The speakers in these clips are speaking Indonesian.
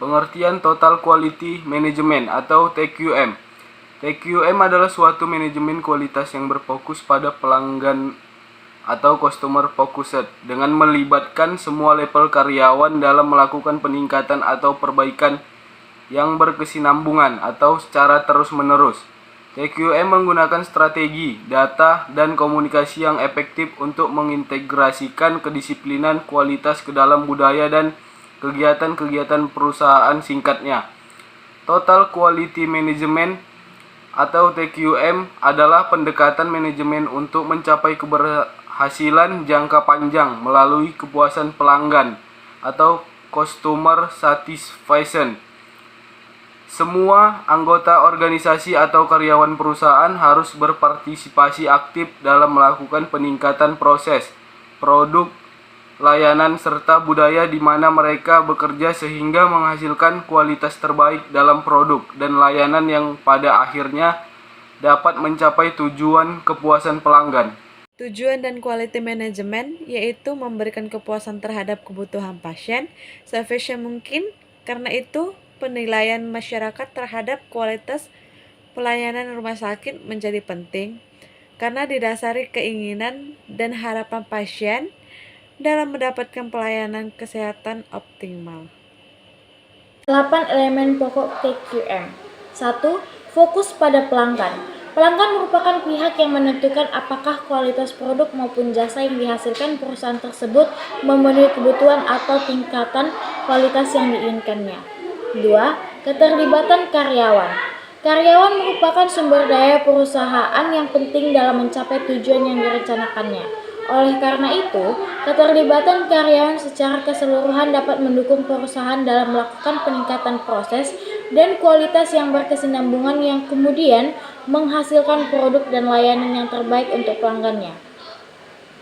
Pengertian Total Quality Management atau TQM. TQM adalah suatu manajemen kualitas yang berfokus pada pelanggan atau customer focused dengan melibatkan semua level karyawan dalam melakukan peningkatan atau perbaikan yang berkesinambungan atau secara terus-menerus. TQM menggunakan strategi, data, dan komunikasi yang efektif untuk mengintegrasikan kedisiplinan kualitas ke dalam budaya dan kegiatan-kegiatan perusahaan. Singkatnya, Total Quality Management atau TQM adalah pendekatan manajemen untuk mencapai keberhasilan jangka panjang melalui kepuasan pelanggan atau customer satisfaction. Semua anggota organisasi atau karyawan perusahaan harus berpartisipasi aktif dalam melakukan peningkatan proses, produk, layanan, serta budaya di mana mereka bekerja sehingga menghasilkan kualitas terbaik dalam produk dan layanan yang pada akhirnya dapat mencapai tujuan kepuasan pelanggan. Tujuan dan quality management yaitu memberikan kepuasan terhadap kebutuhan pasien seefisien mungkin. Karena itu, penilaian masyarakat terhadap kualitas pelayanan rumah sakit menjadi penting karena didasari keinginan dan harapan pasien dalam mendapatkan pelayanan kesehatan optimal. 8 elemen pokok TQM. 1. Fokus pada pelanggan. Pelanggan merupakan pihak yang menentukan apakah kualitas produk maupun jasa yang dihasilkan perusahaan tersebut memenuhi kebutuhan atau tingkatan kualitas yang diinginkannya. 2. Keterlibatan karyawan. Karyawan merupakan sumber daya perusahaan yang penting dalam mencapai tujuan yang direncanakannya. Oleh karena itu, keterlibatan karyawan secara keseluruhan dapat mendukung perusahaan dalam melakukan peningkatan proses dan kualitas yang berkesinambungan yang kemudian menghasilkan produk dan layanan yang terbaik untuk pelanggannya.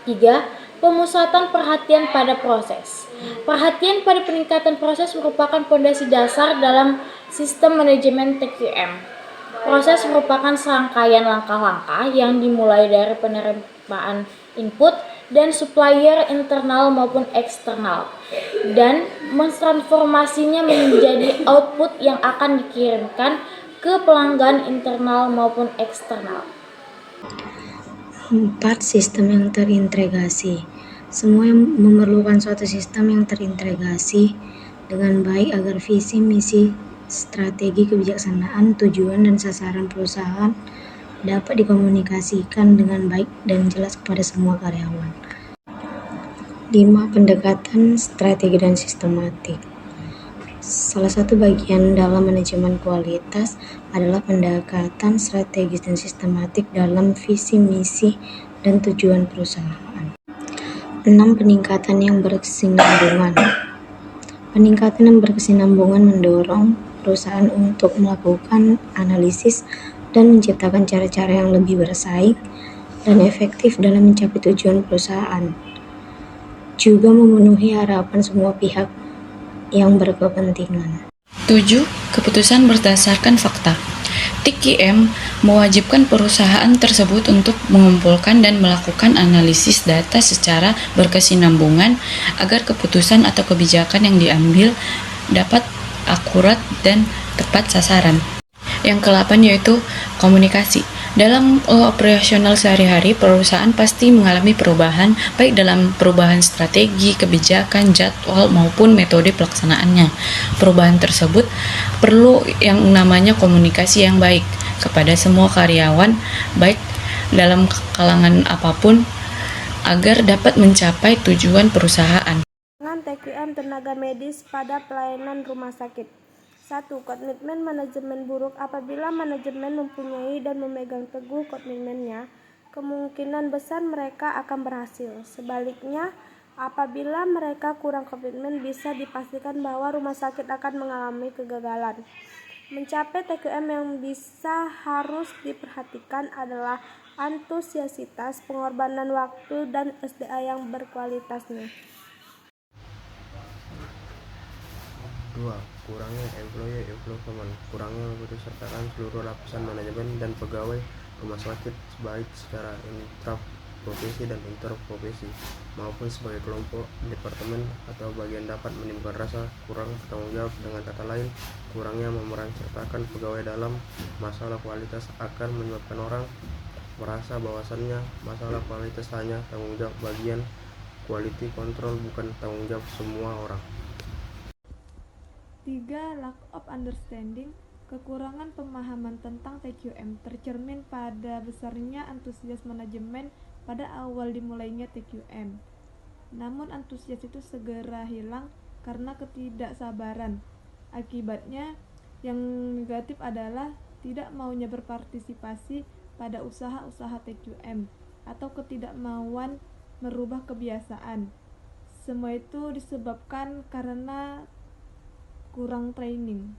3. Pemusatan perhatian pada proses. Perhatian pada peningkatan proses merupakan fondasi dasar dalam sistem manajemen TQM. Proses merupakan serangkaian langkah-langkah yang dimulai dari penerimaan input dan supplier internal maupun eksternal dan mentransformasinya menjadi output yang akan dikirimkan ke pelanggan internal maupun eksternal. 4. Sistem yang terintegrasi. Semua yang memerlukan suatu sistem yang terintegrasi dengan baik agar visi, misi, strategi, kebijaksanaan, tujuan, dan sasaran perusahaan dapat dikomunikasikan dengan baik dan jelas kepada semua karyawan. 5. Pendekatan strategi dan sistematik. Salah satu bagian dalam manajemen kualitas adalah pendekatan strategis dan sistematik dalam visi, misi, dan tujuan perusahaan. 6. Peningkatan yang berkesinambungan. Peningkatan yang berkesinambungan mendorong perusahaan untuk melakukan analisis dan menciptakan cara-cara yang lebih bersaing dan efektif dalam mencapai tujuan perusahaan. Juga memenuhi harapan semua pihak yang berkepentingan. 7. Keputusan berdasarkan fakta. TQM mewajibkan perusahaan tersebut untuk mengumpulkan dan melakukan analisis data secara berkesinambungan agar keputusan atau kebijakan yang diambil dapat akurat dan tepat sasaran. Yang ke-8 yaitu komunikasi. Dalam operasional sehari-hari, perusahaan pasti mengalami perubahan, baik dalam perubahan strategi, kebijakan, jadwal, maupun metode pelaksanaannya. Perubahan tersebut perlu yang namanya komunikasi yang baik kepada semua karyawan, baik dalam kalangan apapun, agar dapat mencapai tujuan perusahaan. TQM tenaga medis pada pelayanan rumah sakit. 1. Komitmen manajemen buruk. Apabila manajemen mempunyai dan memegang teguh komitmennya, kemungkinan besar mereka akan berhasil. Sebaliknya, apabila mereka kurang komitmen, bisa dipastikan bahwa rumah sakit akan mengalami kegagalan. Mencapai TQM yang bisa harus diperhatikan adalah antusiasitas, pengorbanan waktu, dan SDA yang berkualitasnya. 2. Kurangnya employee involvement. Kurangnya mempesertakan seluruh lapisan manajemen dan pegawai rumah sakit baik secara profesi dan interprofesi, maupun sebagai kelompok, departemen, atau bagian dapat menimbulkan rasa kurang bertanggung jawab. Dengan kata lain, kurangnya memeransertakan pegawai dalam masalah kualitas akan menyebabkan orang merasa bahwasannya masalah kualitas hanya tanggung jawab bagian quality control, bukan tanggung jawab semua orang. 3. Lack of understanding. Kekurangan pemahaman tentang TQM tercermin pada besarnya antusias manajemen pada awal dimulainya TQM. Namun antusias itu segera hilang karena ketidaksabaran. Akibatnya yang negatif adalah tidak maunya berpartisipasi pada usaha-usaha TQM atau ketidakmauan merubah kebiasaan. Semua itu disebabkan karena kurang training.